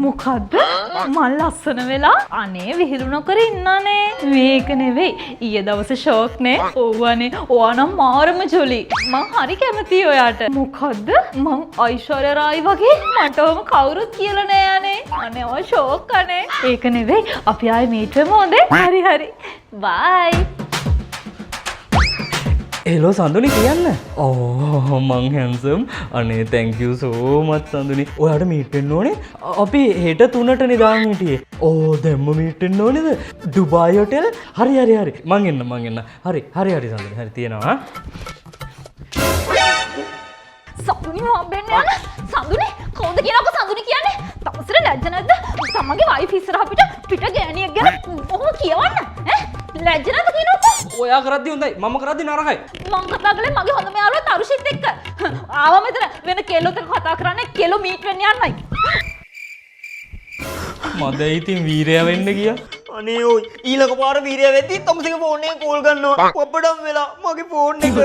මොකද්ද? මල් ලස්සන වෙලා අනේ විහිළු නොකර ඉන්නනේ. මේක නෙවෙයි. ඊයේ දවසේ ෂෝක් නේ. ඕවනේ. ඔයා නම් මාරම ජොලි. මං හරි කැමතියි ඔයාට. මොකද්ද? මං ඓශ්වර්යා රායි වගේ මටවම කවුරුත් කියලා නෑ අනේ. අනේ ඔය ෂෝක් අනේ. ඒක නෙවෙයි. අපි ආයේ මීට් වෙමු හොඳේ. හරි. බයි. හෙලෝ සඳුනි කියන්න. ඕ මං හැන්සම්. අනේ thank you so much Sanduni. ඔයාට මීට් වෙන්න ඕනේ. අපි හෙට 3ට නිදාන් හිටියේ. ඕ දැම්ම මීට් වෙන්න ඕනේද? Dubai hotel. හරි. මං එන්න. හරි සඳුනි. හරි තියෙනවා. සඳුනි හම්බෙන්න යන. සඳුනි කවුද කියනකො සඳුනි කියන්නේ? තවසර ලැජ්ජ නැද්ද? තමන්ගේ වයිෆ් ඉස්සරහ පිට ගෑණියෙක් ගැන ඔහොම කියවන්න. ලැජ්ජ නැද්ද කියනකො? ඔයා කරද්දි හොඳයි. මම කරද්දි නරකයි. මං කතා කළේ මගේ හොඳම යාළුවා තරුෂිත් එක්ක. ආවා මෙතන වෙන කෙල්ලොත් එක්ක කතා කරන්නේ කෙල්ලෝ මීට් වෙන්න යන්නයි. මද ඉතින් වීරයා වෙන්න ගියා. අනේ ඔයි ඊළඟ පාර වීරයා වෙද්දි තමුසේගේ ෆෝන් එකෙන් කෝල් ගන්නවා. පොප්පඩම් වෙලා මගේ ෆෝන් එක